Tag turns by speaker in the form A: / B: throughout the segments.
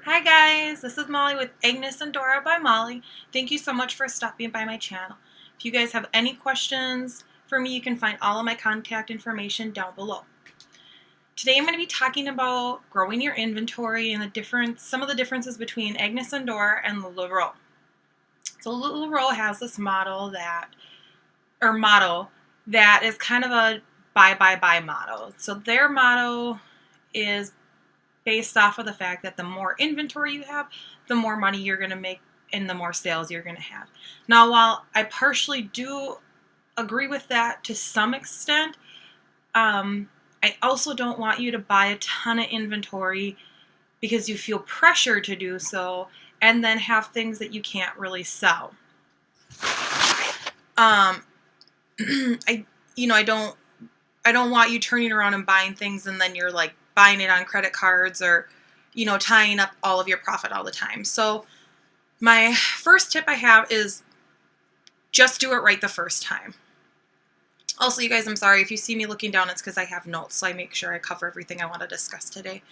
A: Hi guys, this is Molly with Agnes and Dora by Molly. Thank you so much for stopping by my channel. If you guys have any questions for me, you can find all of my contact information down below. Today I'm going to be talking about growing your inventory and some of the differences between Agnes and Dora and LuLaRoe. So LuLaRoe has this motto that is kind of a buy motto. So their motto is based off of the fact that the more inventory you have, the more money you're going to make and the more sales you're going to have. Now, while I partially do agree with that to some extent, I also don't want you to buy a ton of inventory because you feel pressure to do so and then have things that you can't really sell. I don't want you turning around and buying things and then you're like buying it on credit cards or, tying up all of your profit all the time. So my first tip I have is just do it right the first time. Also, you guys, I'm sorry if you see me looking down, it's because I have notes, so I make sure I cover everything I want to discuss today.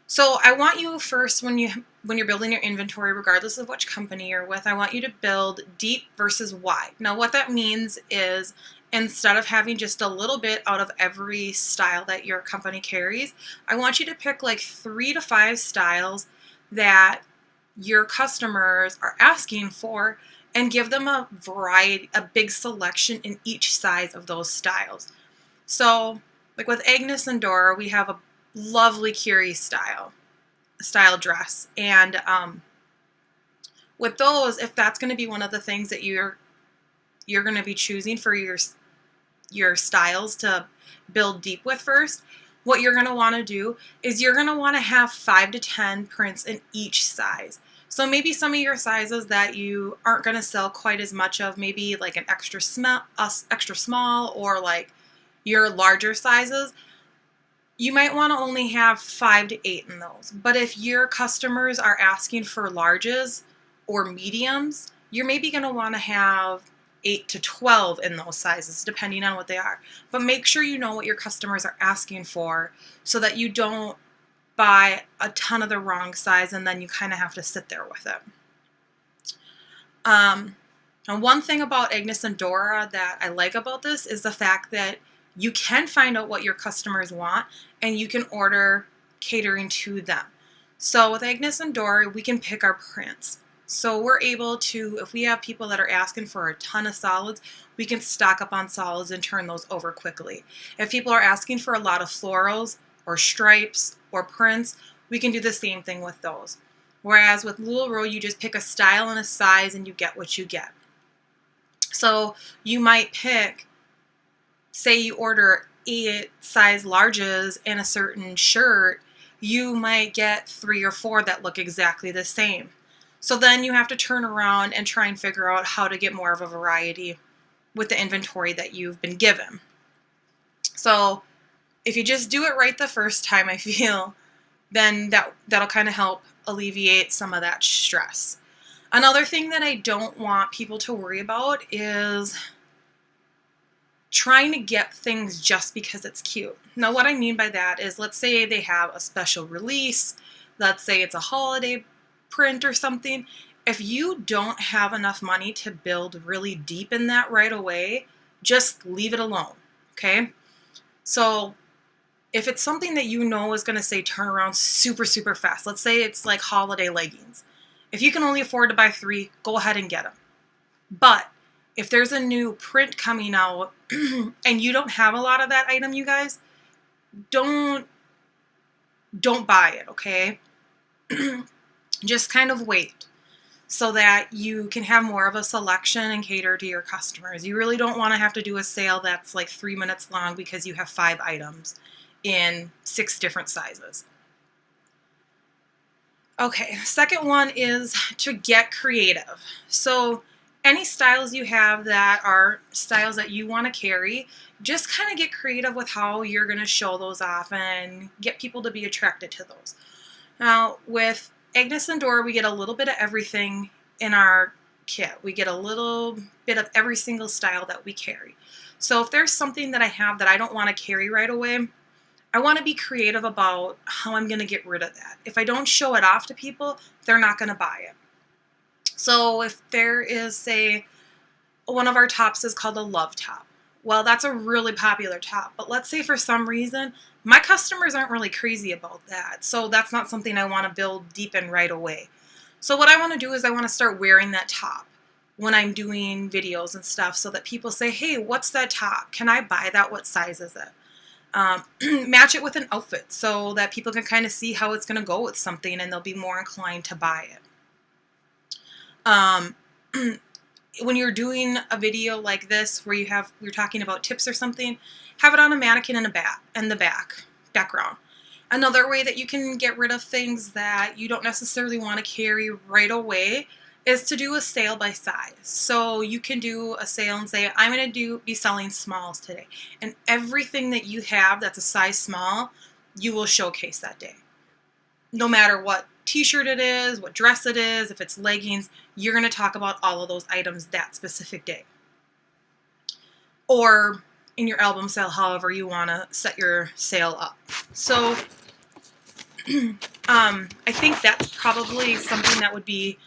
A: So I want you first, when you're building your inventory, regardless of which company you're with, I want you to build deep versus wide. Now what that means is instead of having just a little bit out of every style that your company carries, I want you to pick like 3 to 5 styles that your customers are asking for and give them a variety, a big selection in each size of those styles. So like with Agnes and Dora, we have a lovely Curie style dress, and with those, if that's going to be one of the things that you're going to be choosing for your styles to build deep with first, what you're going to want to do is you're going to want to have 5 to 10 prints in each size. So maybe some of your sizes that you aren't going to sell quite as much of, maybe like an extra small, or like your larger sizes, you might want to only have 5 to 8 in those. But if your customers are asking for larges or mediums, you're maybe going to want to have 8 to 12 in those sizes, depending on what they are. But make sure you know what your customers are asking for so that you don't buy a ton of the wrong size and then you kind of have to sit there with it. And one thing about Agnes and Dora that I like about this is the fact that you can find out what your customers want and you can order catering to them. So with Agnes and Dora, we can pick our prints. So we're able to, if we have people that are asking for a ton of solids, we can stock up on solids and turn those over quickly. If people are asking for a lot of florals or stripes or prints, we can do the same thing with those. Whereas with LuLaRoe, you just pick a style and a size and you get what you get. So you might pick, say you order 8 size larges in a certain shirt, you might get 3 or 4 that look exactly the same. So then you have to turn around and try and figure out how to get more of a variety with the inventory that you've been given. So if you just do it right the first time, I feel, then that'll kind of help alleviate some of that stress. Another thing that I don't want people to worry about is trying to get things just because it's cute. Now what I mean by that is, let's say they have a special release, let's say it's a holiday print or something. If you don't have enough money to build really deep in that right away, just leave it alone, okay? So if it's something that you know is going to say turn around super fast, let's say it's like holiday leggings. If you can only afford to buy 3, go ahead and get them. But if there's a new print coming out and you don't have a lot of that item, you guys, don't buy it, okay? Just kind of wait so that you can have more of a selection and cater to your customers. You really don't want to have to do a sale that's like 3 minutes long because you have 5 items in 6 different sizes. Okay, second one is to get creative. So any styles you have that are styles that you want to carry, just kind of get creative with how you're going to show those off and get people to be attracted to those. Now with Agnes and Dora, we get a little bit of everything in our kit. We get a little bit of every single style that we carry. So if there's something that I have that I don't want to carry right away, I want to be creative about how I'm going to get rid of that. If I don't show it off to people, they're not going to buy it. So if there is, say, one of our tops is called a love top. Well, that's a really popular top. But let's say for some reason, my customers aren't really crazy about that. So that's not something I want to build deep in right away. So what I want to do is I want to start wearing that top when I'm doing videos and stuff so that people say, hey, what's that top? Can I buy that? What size is it? Match it with an outfit so that people can kind of see how it's going to go with something and they'll be more inclined to buy it. When you're doing a video like this where you're talking about tips or something, have it on a mannequin in the background. Another way that you can get rid of things that you don't necessarily want to carry right away is to do a sale by size. So you can do a sale and say, I'm going to be selling smalls today. And everything that you have that's a size small, you will showcase that day. No matter what t-shirt it is, what dress it is, if it's leggings, you're going to talk about all of those items that specific day. Or in your album sale, however you want to set your sale up. So I think that's probably something that would be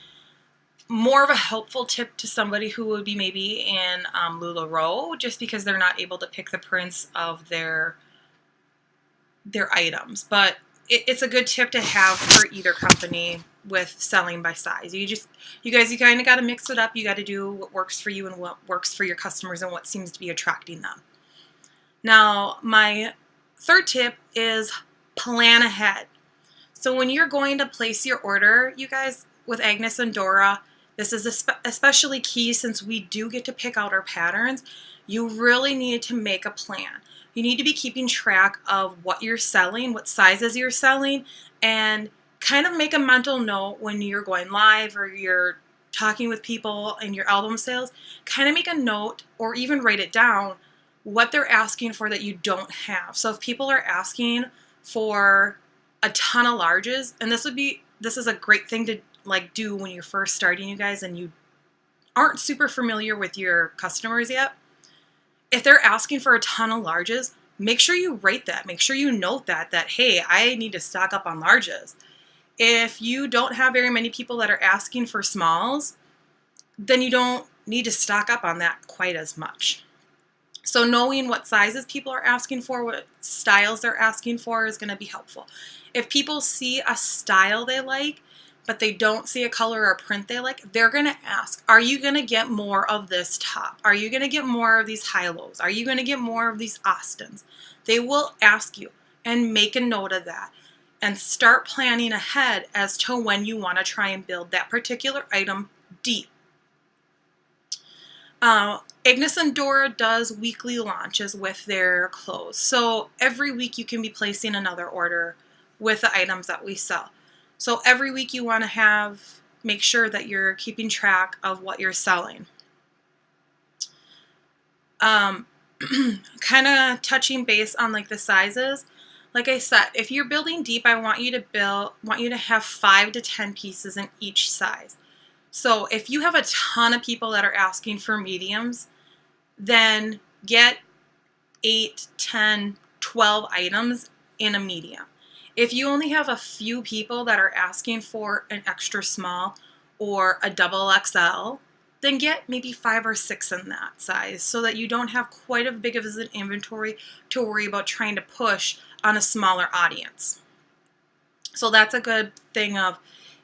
A: more of a helpful tip to somebody who would be maybe in LuLaRoe, just because they're not able to pick the prints of their items. But it's a good tip to have for either company with selling by size. You guys kind of got to mix it up. You got to do what works for you and what works for your customers and what seems to be attracting them. Now, my third tip is plan ahead. So when you're going to place your order, you guys, with Agnes and Dora, this is especially key since we do get to pick out our patterns. You really need to make a plan. You need to be keeping track of what you're selling, what sizes you're selling, and kind of make a mental note when you're going live or you're talking with people in your album sales. Kind of make a note or even write it down what they're asking for that you don't have. So if people are asking for a ton of larges, and this is a great thing to do when you're first starting, you guys, and you aren't super familiar with your customers yet. If they're asking for a ton of larges, make sure you write that. Make sure you note that hey, I need to stock up on larges. If you don't have very many people that are asking for smalls, then you don't need to stock up on that quite as much. So knowing what sizes people are asking for, what styles they're asking for is going to be helpful. If people see a style they like, but they don't see a color or print they like, they're going to ask, are you going to get more of this top? Are you going to get more of these high-lows? Are you going to get more of these Austins? They will ask you, and make a note of that. And start planning ahead as to when you want to try and build that particular item deep. Agnes and Dora does weekly launches with their clothes. So every week you can be placing another order with the items that we sell. So every week you want to make sure that you're keeping track of what you're selling. Kind of touching base on the sizes. Like I said, if you're building deep, I want you to have 5 to 10 pieces in each size. So if you have a ton of people that are asking for mediums, then get 8, 10, 12 items in a medium. If you only have a few people that are asking for an extra small or a double XL, then get maybe 5 or 6 in that size so that you don't have quite as big of an inventory to worry about trying to push on a smaller audience. So that's a good thing of,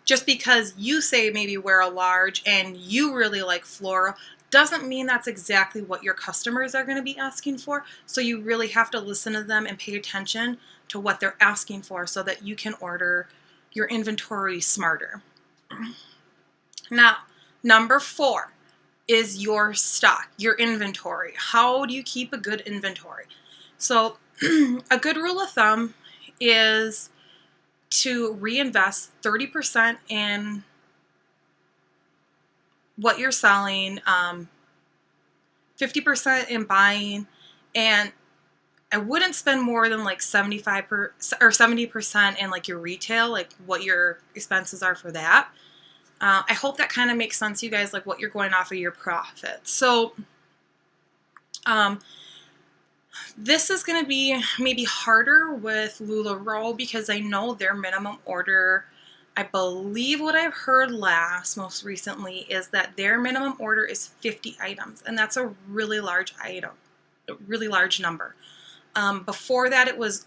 A: just because you say maybe wear a large and you really like floral doesn't mean that's exactly what your customers are going to be asking for. So you really have to listen to them and pay attention to what they're asking for so that you can order your inventory smarter. Now, number 4 is your stock, your inventory. How do you keep a good inventory? So a good rule of thumb is to reinvest 30% in what you're selling, 50% in buying, and I wouldn't spend more than 70% in your retail, what your expenses are for that. I hope that kind of makes sense, you guys, what you're going off of your profit. So This is going to be maybe harder with LuLaRoe because I know their minimum order, I believe what I've heard most recently, is that their minimum order is 50 items, and that's a really large item, a really large number. Before that it was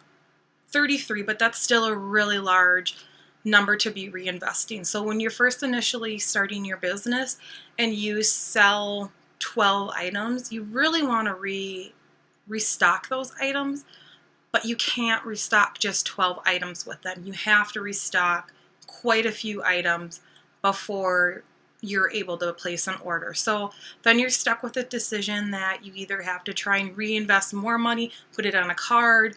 A: 33, but that's still a really large number to be reinvesting. So when you're first initially starting your business and you sell 12 items, you really want to restock those items, but you can't restock just 12 items with them. You have to restock quite a few items before you're able to place an order. So then you're stuck with a decision that you either have to try and reinvest more money, put it on a card,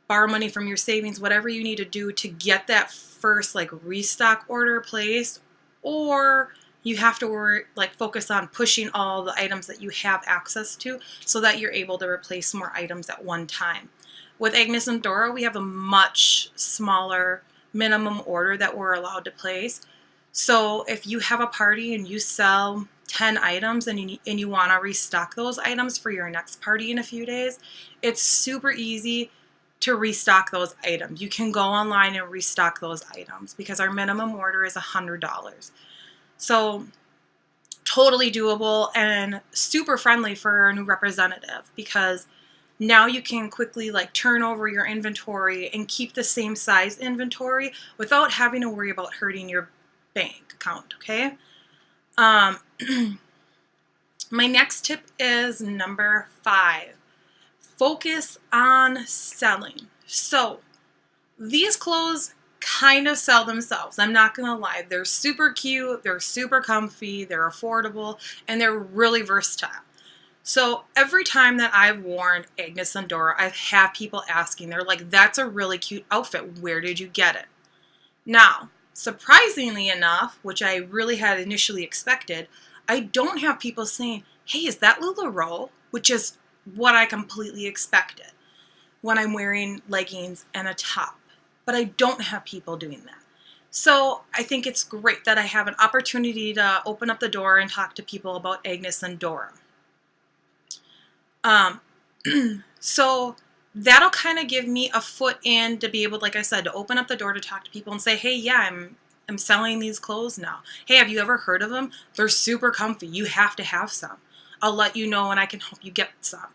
A: borrow money from your savings, whatever you need to do to get that first like restock order placed, or you have to focus on pushing all the items that you have access to so that you're able to replace more items at one time. With Agnes and Dora, we have a much smaller minimum order that we're allowed to place. So if you have a party and you sell 10 items and you want to restock those items for your next party in a few days, it's super easy to restock those items. You can go online and restock those items because our minimum order is $100. So totally doable and super friendly for a new representative, because now you can quickly turn over your inventory and keep the same size inventory without having to worry about hurting your bank account, okay? My next tip is number 5. Focus on selling. So these clothes kind of sell themselves. I'm not going to lie. They're super cute, they're super comfy, they're affordable, and they're really versatile. So every time that I've worn Agnes and Dora, I've had people asking, they're like, that's a really cute outfit. Where did you get it? Now, surprisingly enough, which I really had initially expected, I don't have people saying, hey, is that LuLaRoe? Which is what I completely expected when I'm wearing leggings and a top. But I don't have people doing that. So I think it's great that I have an opportunity to open up the door and talk to people about Agnes and Dora. So that'll kind of give me a foot in to be able, like I said, to open up the door to talk to people and say, hey, yeah, I'm selling these clothes now. Hey, have you ever heard of them? They're super comfy. You have to have some. I'll let you know and I can help you get some.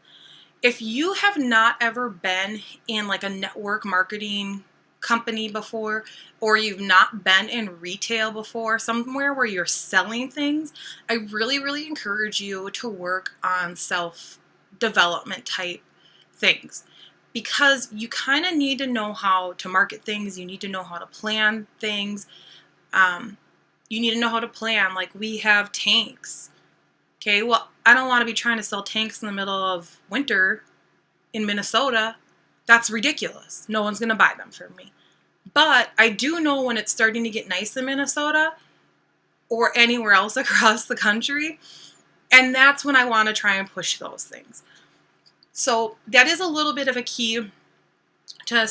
A: If you have not ever been in a network marketing company before, or you've not been in retail before, somewhere where you're selling things, I really, really encourage you to work on self-development type things, because you kind of need to know how to market things. You need to know how to plan things. You need to know how to plan. We have tanks. Okay, well, I don't want to be trying to sell tanks in the middle of winter in Minnesota. That's ridiculous. No one's going to buy them from me. But I do know when it's starting to get nice in Minnesota or anywhere else across the country, and that's when I want to try and push those things. So that is a little bit of a key to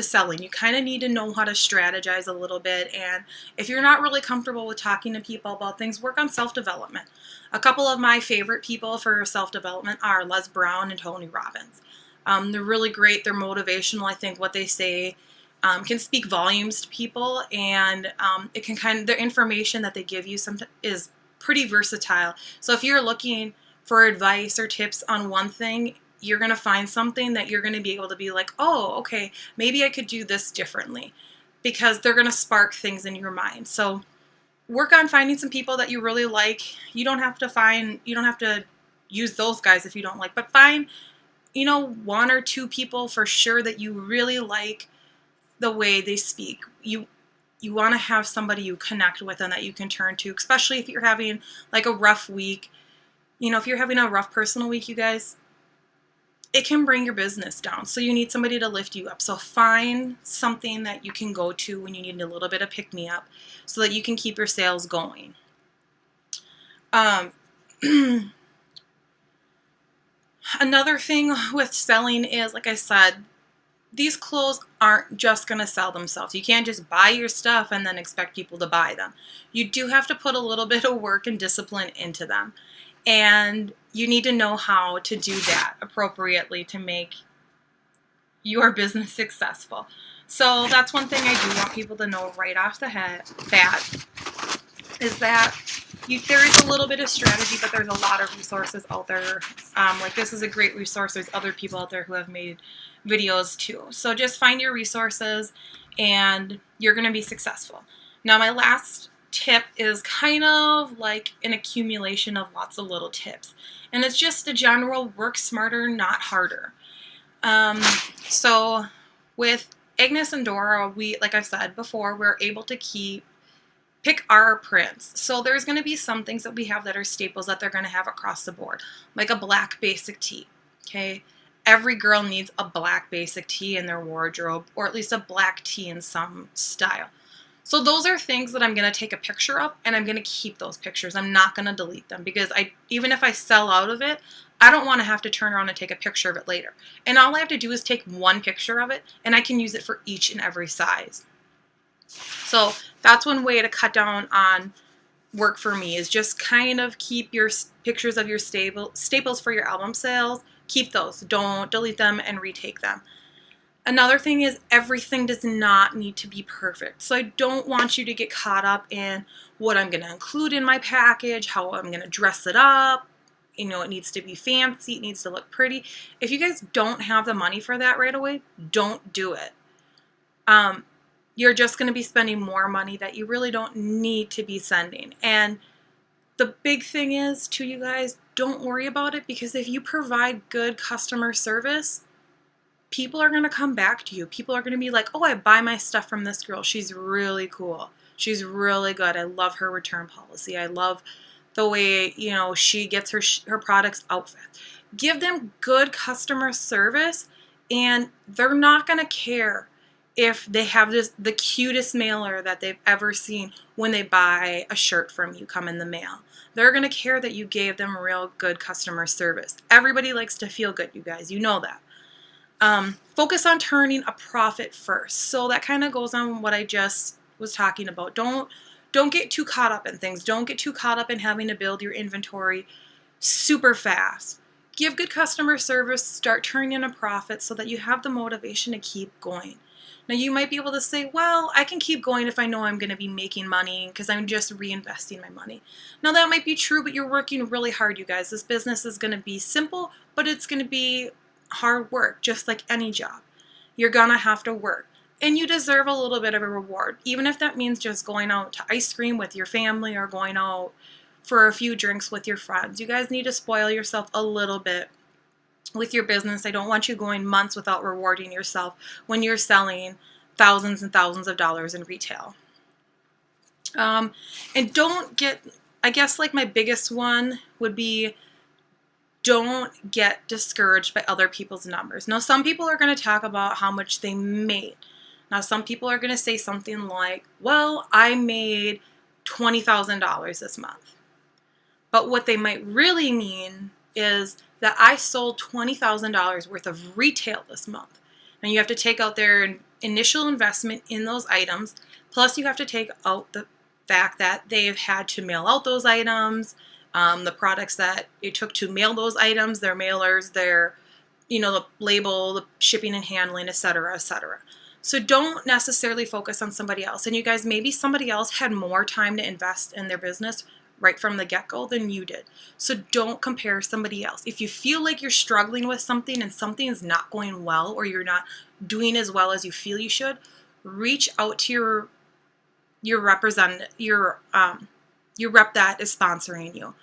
A: selling. You kind of need to know how to strategize a little bit, and if you're not really comfortable with talking to people about things, work on self-development. A couple of my favorite people for self-development are Les Brown and Tony Robbins. They're really great. They're motivational. I think what they say can speak volumes to people, and it can the information that they give you is pretty versatile. So if you're looking for advice or tips on one thing, you're going to find something that you're going to be able to be like, oh, okay, maybe I could do this differently, because they're going to spark things in your mind. So work on finding some people that you really like. You don't have to use those guys if you don't like, but find, one or two people for sure that you really like the way they speak. You want to have somebody you connect with and that you can turn to, especially if you're having a rough week. If you're having a rough personal week, you guys, it can bring your business down. So you need somebody to lift you up. So find something that you can go to when you need a little bit of pick-me-up so that you can keep your sales going. Another thing with selling is, like I said, these clothes aren't just going to sell themselves. You can't just buy your stuff and then expect people to buy them. You do have to put a little bit of work and discipline into them. And you need to know how to do that appropriately to make your business successful. So that's one thing I do want people to know right off the bat is that there is a little bit of strategy, but there's a lot of resources out there. Like this is a great resource. There's other people out there who have made videos too. So just find your resources and you're going to be successful. Now my last tip is kind of like an accumulation of lots of little tips. And it's just a general work smarter, not harder. So with Agnes and Dora, like I said before, we're able to pick our prints. So there's going to be some things that we have that are staples that they're going to have across the board, like a black basic tee. Okay. Every girl needs a black basic tee in their wardrobe, or at least a black tee in some style. So those are things that I'm going to take a picture of, and I'm going to keep those pictures. I'm not going to delete them because even if I sell out of it, I don't want to have to turn around and take a picture of it later. And all I have to do is take one picture of it, and I can use it for each and every size. So that's one way to cut down on work for me, is just kind of keep your pictures of your staples for your album sales. Keep those. Don't delete them and retake them. Another thing is everything does not need to be perfect. So I don't want you to get caught up in what I'm going to include in my package, how I'm going to dress it up. You know, it needs to be fancy. It needs to look pretty. If you guys don't have the money for that right away, don't do it. You're just going to be spending more money that you really don't need to be sending. And the big thing is, to you guys, don't worry about it, because if you provide good customer service, people are going to come back to you. People are going to be like, oh, I buy my stuff from this girl. She's really cool. She's really good. I love her return policy. I love the way, you know, she gets her products outfit. Give them good customer service, and they're not going to care if they have the cutest mailer that they've ever seen when they buy a shirt from you come in the mail. They're going to care that you gave them real good customer service. Everybody likes to feel good, you guys. You know that. Focus on turning a profit first. So that kind of goes on what I just was talking about. Don't get too caught up in things. Don't get too caught up in having to build your inventory super fast. Give good customer service. Start turning in a profit so that you have the motivation to keep going. Now you might be able to say, well, I can keep going if I know I'm going to be making money because I'm just reinvesting my money. Now that might be true, but you're working really hard, you guys. This business is going to be simple, but it's going to be hard work, just like any job. You're going to have to work. And you deserve a little bit of a reward, even if that means just going out to ice cream with your family or going out for a few drinks with your friends. You guys need to spoil yourself a little bit with your business. I don't want you going months without rewarding yourself when you're selling thousands and thousands of dollars in retail. And don't get, I guess like my biggest one would be, don't get discouraged by other people's numbers. Now, some people are going to talk about how much they made. Now, some people are going to say something like, well, I made $20,000 this month. But what they might really mean is that I sold $20,000 worth of retail this month. And you have to take out their initial investment in those items, plus you have to take out the fact that they've had to mail out those items, the products that it took to mail those items, their mailers, their, you know, the label, the shipping and handling, etc., etc. So don't necessarily focus on somebody else. And you guys, maybe somebody else had more time to invest in their business right from the get-go than you did. So don't compare somebody else. If you feel like you're struggling with something and something is not going well, or you're not doing as well as you feel you should, reach out to your representative, your rep that is sponsoring you.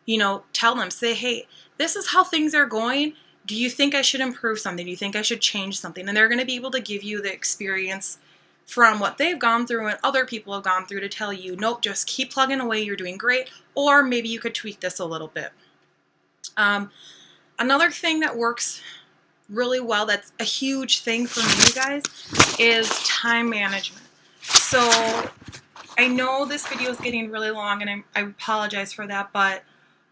A: You know, tell them, say, hey, this is how things are going. Do you think I should improve something? Do you think I should change something? And they're going to be able to give you the experience from what they've gone through and other people have gone through to tell you, nope, just keep plugging away, you're doing great, or maybe you could tweak this a little bit. Another thing that works really well, that's a huge thing for me, you guys, is time management. So I know this video is getting really long, and I apologize for that, but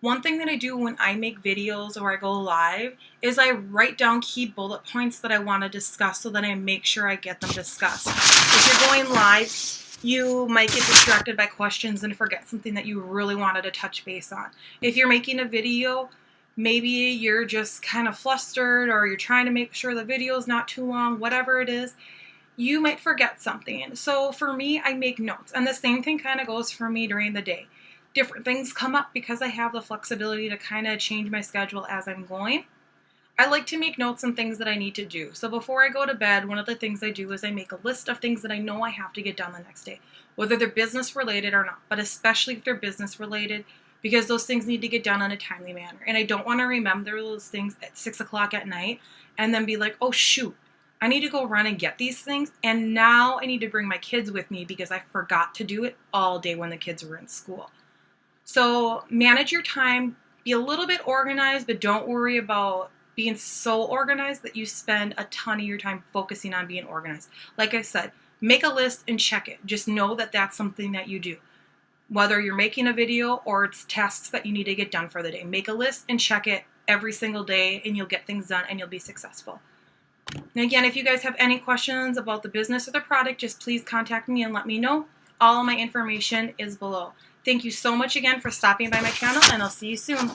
A: one thing that I do when I make videos or I go live is I write down key bullet points that I want to discuss so that I make sure I get them discussed. If you're going live, You might get distracted by questions and forget something that you really wanted to touch base on. If you're making a video, maybe you're just kind of flustered or you're trying to make sure the video is not too long, whatever it is, you might forget something. So for me, I make notes. And the same thing kind of goes for me during the day. Different things come up because I have the flexibility to kind of change my schedule as I'm going. I like to make notes on things that I need to do. So before I go to bed, one of the things I do is I make a list of things that I know I have to get done the next day, whether they're business related or not, but especially if they're business related, because those things need to get done in a timely manner. And I don't want to remember those things at 6 o'clock at night and then be like, oh shoot, I need to go run and get these things. And now I need to bring my kids with me because I forgot to do it all day when the kids were in school. So manage your time, be a little bit organized, but don't worry about being so organized that you spend a ton of your time focusing on being organized. Like I said, make a list and check it. Just know that that's something that you do. Whether you're making a video or it's tasks that you need to get done for the day. Make a list and check it every single day and you'll get things done and you'll be successful. And again, if you guys have any questions about the business or the product, just please contact me and let me know. All of my information is below. Thank you so much again for stopping by my channel and I'll see you soon.